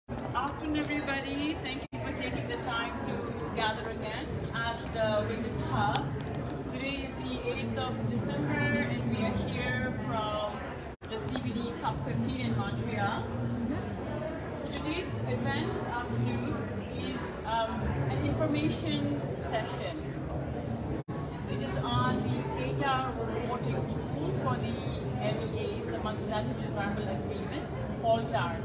Afternoon, everybody. Thank you for taking the time to gather again at the Women's Hub. Today is the 8th of December, and we are here from the CBD COP15 in Montreal. So today's event afternoon is an information session. It is on the data reporting tool for the MEAs, the Multilateral Environmental Agreements, called DaRT.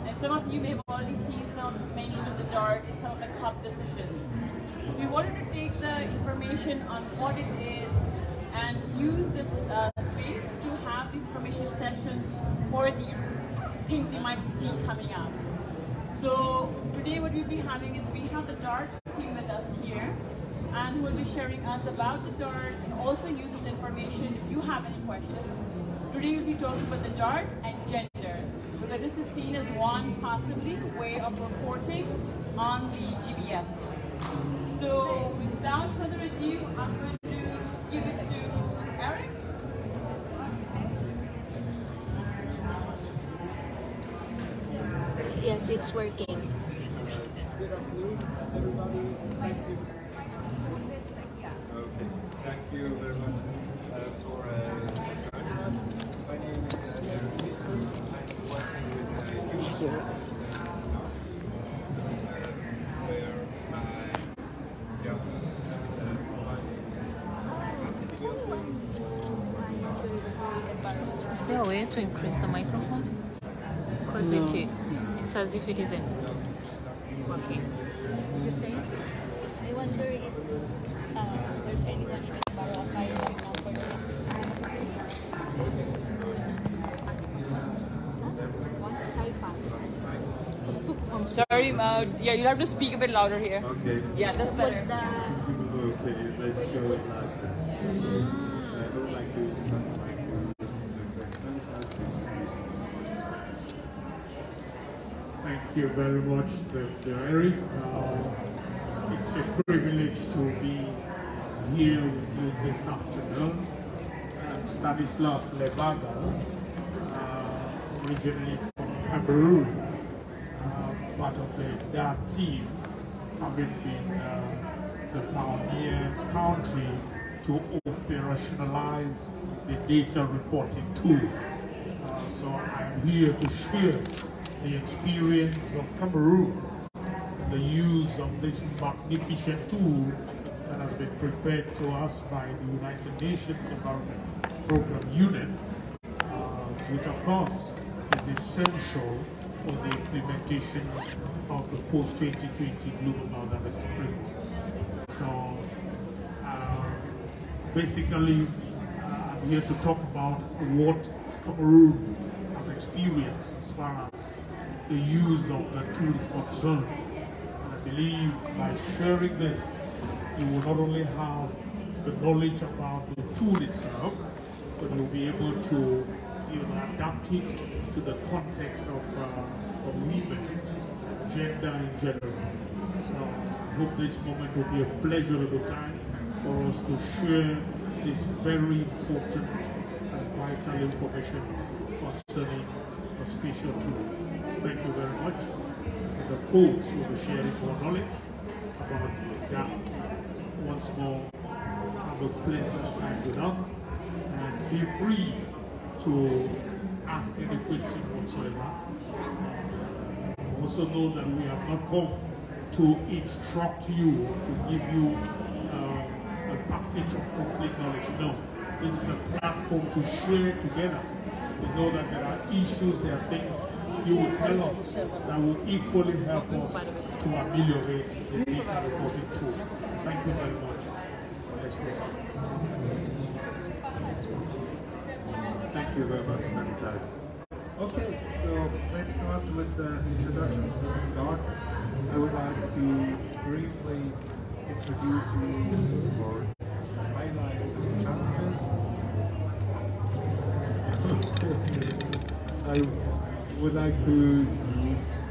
And some of you may have already seen some of this mention of the DaRT in some of the COP decisions. So we wanted to take the information on what it is and use this space to have the information sessions for these things you might see coming up. So today what we'll be having is we have the DaRT team with us here, and who will be sharing us about the DaRT and also use this information if you have any questions. Today we'll be talking about the DaRT and gender, because this is seen as one possibly way of reporting on the GBF. So without further ado, I'm going to give it to Eric. Yes, it's working. Good afternoon, everybody. Thank you. Okay, thank you very much for joining us. My name is DaRT. I'm working with you. Where Is there a way to increase the microphone? Because it's as if it isn't working. You saying? I wonder if there's anyone in the bar right now for the next Sorry, yeah, you'll have to speak a bit louder here. Okay. Yeah, that's better. Okay, let's go like that. I don't like to Thank you very much, Eric. It's a privilege to be here with you this afternoon. I'm Stanislas Levaga, originally from Cameroon, part of the DaRT team, having been the pioneer country to operationalize the data reporting tool. So I'm here to share the experience of Cameroon, the use of this magnificent tool that has been prepared to us by the United Nations Environment Program Unit, which of course is essential for the implementation of the post-2020 Global Biodiversity Framework. So basically, I'm here to talk about what Cameroon has experienced as far as the use of the tool is concerned. And I believe by sharing this, you will not only have the knowledge about the tool itself, but you'll be able to adapt it to the context of women, gender in general. So I hope this moment will be a pleasurable time for us to share this very important and vital information concerning a spatial tool. Thank you very much. So the folks will be sharing more knowledge about that. Once more, have a pleasant time with us, and feel free to ask any question whatsoever. Also know that we have not come to instruct you, to give you a package of complete knowledge. No, this is a platform to share together. We know that there are issues, there are things you will tell us that will equally help us to ameliorate the data reporting tool. Thank you very much. Let's proceed. Thank you very much, Stanislav. Okay, so let's start with the introduction of DaRT. I would like to briefly introduce you or highlight some challenges. I would like to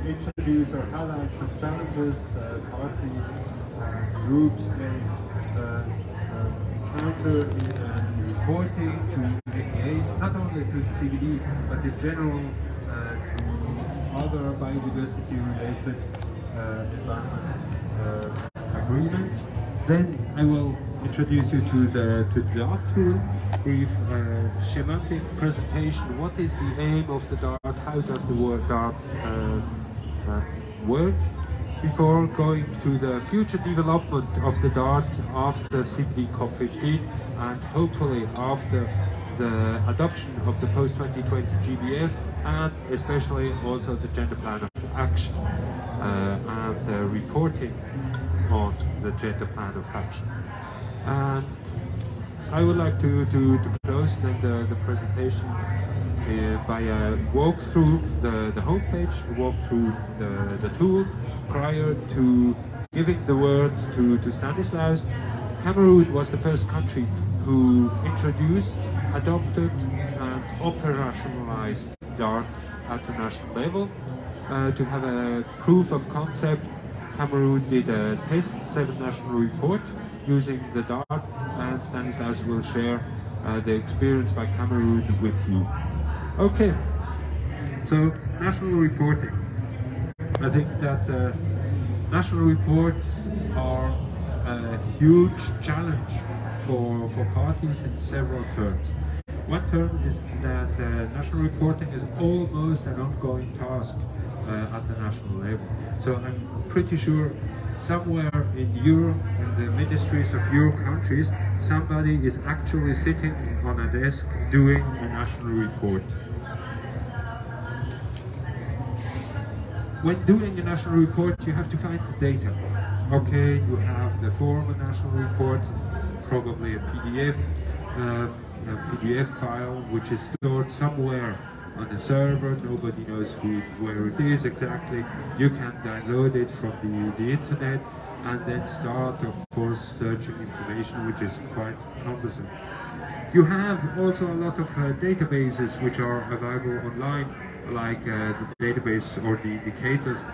introduce or highlight some challenges countries and groups may encounter in reporting to using MEAs, not only to CBD, but in general to other biodiversity-related environmental agreements. Then I will introduce you to the DaRT tool, brief schematic presentation. What is the aim of the DaRT? How does the DaRT work? Before going to the future development of the DaRT after CBD COP15 and hopefully after the adoption of the post-2020 GBF, and especially also the gender plan of action and reporting on the gender plan of action. And I would like to close then the presentation by a walk through the homepage, walk through the tool. Prior to giving the word to Stanislaus, Cameroon was the first country who introduced, adopted and operationalized DaRT at the national level. To have a proof of concept, Cameroon did a test 7 national report using the DaRT, and Stanislaus will share the experience by Cameroon with you. Okay, so national reporting. I think that national reports are a huge challenge for parties in several terms. One term is that national reporting is almost an ongoing task at the national level. So I'm pretty sure somewhere in the ministries of your countries, somebody is actually sitting on a desk doing a national report. When doing a national report, you have to find the data. Okay, you have the form of a national report, probably a PDF file, which is stored somewhere on a server. Nobody knows where it is exactly. You can download it from the internet and then start, of course, searching information, which is quite cumbersome. You have also a lot of databases which are available online, like the database or the indicators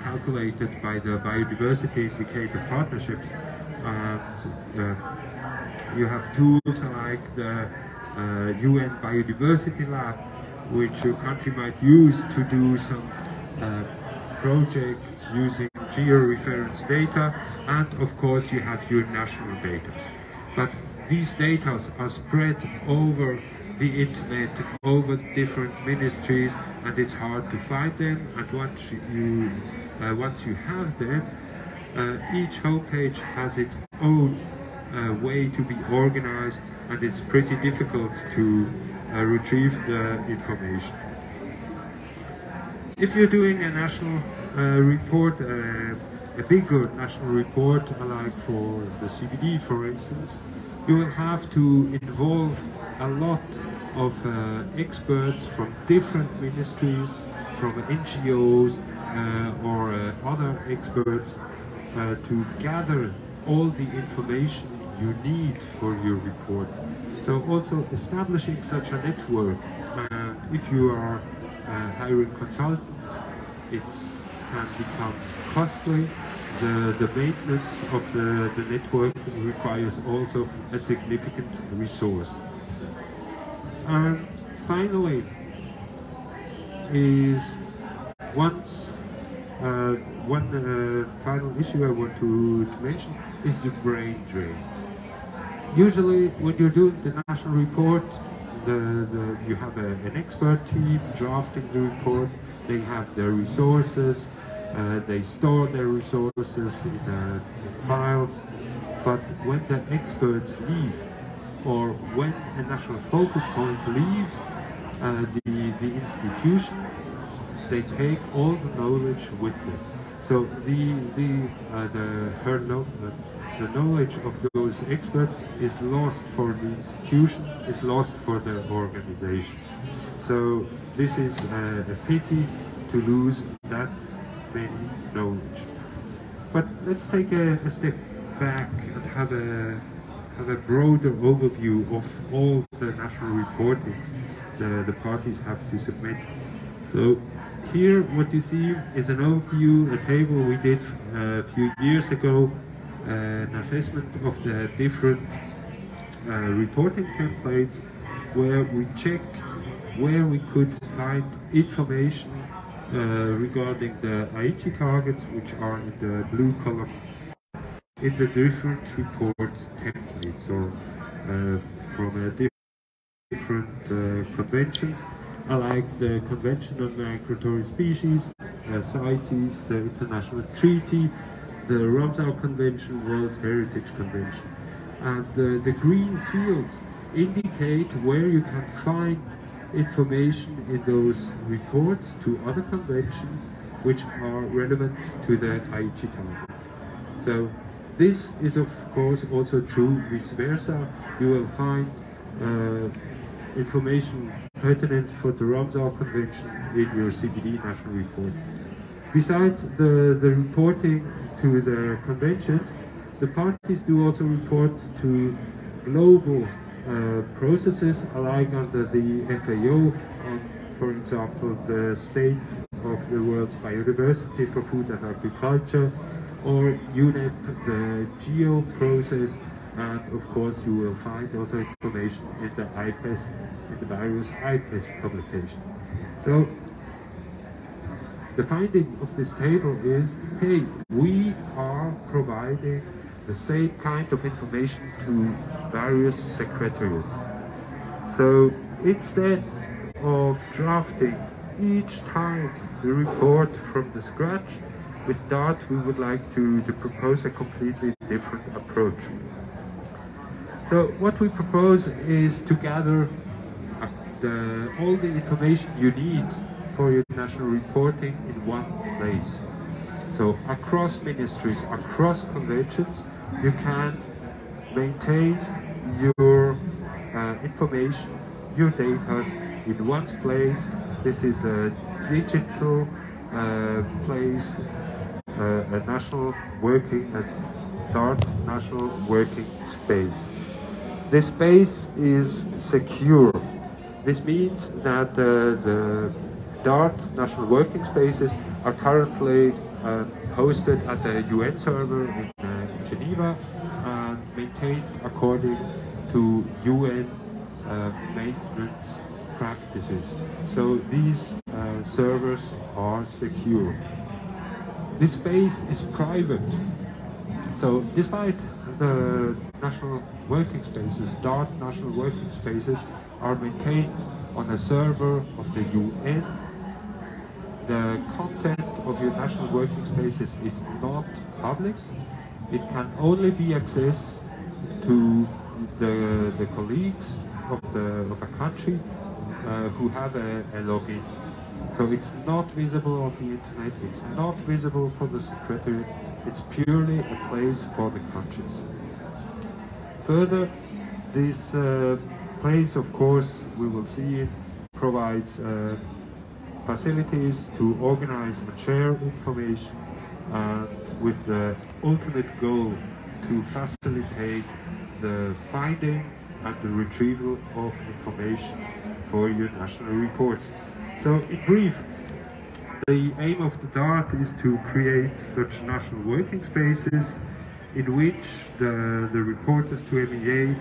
calculated by the Biodiversity Indicator Partnerships. You have tools like the UN Biodiversity Lab, which your country might use to do some projects using geo-reference data, and of course you have your national data. But these data are spread over the internet, over different ministries, and it's hard to find them. And once you have them, each homepage has its own way to be organized, and it's pretty difficult to retrieve the information. If you're doing a national report, a bigger national report, like for the CBD, for instance, you will have to involve a lot of experts from different ministries, from NGOs or other experts to gather all the information you need for your report. So also establishing such a network, and if you are hiring consultants, it can become costly. The maintenance of the network requires also a significant resource. And finally, is one final issue I want to mention is the brain drain. Usually when you're doing the national report, you have an expert team drafting the report, they have their resources, they store their resources in files, but when the experts leave, or when a national focal point leaves the institution, they take all the knowledge with them. So the knowledge of those experts is lost for the institution, is lost for the organization. So this is a pity to lose that many knowledge. But let's take a step back and have a broader overview of all the national reportings the parties have to submit. So here what you see is an overview, a table we did a few years ago, an assessment of the different reporting templates, where we checked where we could find information regarding the Aichi targets, which are in the blue color, in the different report templates or from different conventions. I like the Convention on Migratory Species, CITES, the International Treaty, the Ramsar Convention, World Heritage Convention. And the green fields indicate where you can find information in those reports to other conventions which are relevant to the Aichi target. So this is of course also true vice versa. You will find information pertinent for the Ramsar Convention in your CBD national report. Besides the reporting to the conventions, the parties do also report to global processes, like under the FAO, on, for example, the state of the world's biodiversity for food and agriculture, or UNEP, the GEO process, and of course you will find also information in the IPES, in the various IPES publications. So the finding of this table is, hey, we are providing the same kind of information to various secretariats. So instead of drafting each time the report from the scratch, with DaRT we would like to propose a completely different approach. So what we propose is to gather all the information you need for your national reporting in one place. So across ministries, across conventions, you can maintain your information, your data in one place. This is a digital place, a national working, a DaRT national working space. This space is secure. This means that the DaRT national working spaces are currently hosted at the UN server in Geneva and maintained according to UN maintenance practices. So these servers are secure. This space is private. So despite the national working spaces, DaRT national working spaces are maintained on a server of the UN, the content of your national working spaces is not public. It can only be accessed to the colleagues of a country who have a login. So it's not visible on the internet, it's not visible for the secretariat, it's purely a place for the countries. Further, this place, of course, we will see it provides facilities to organize and share information, and with the ultimate goal to facilitate the finding and the retrieval of information for your national reports. So in brief, the aim of the DaRT is to create such national working spaces in which the reporters to MEA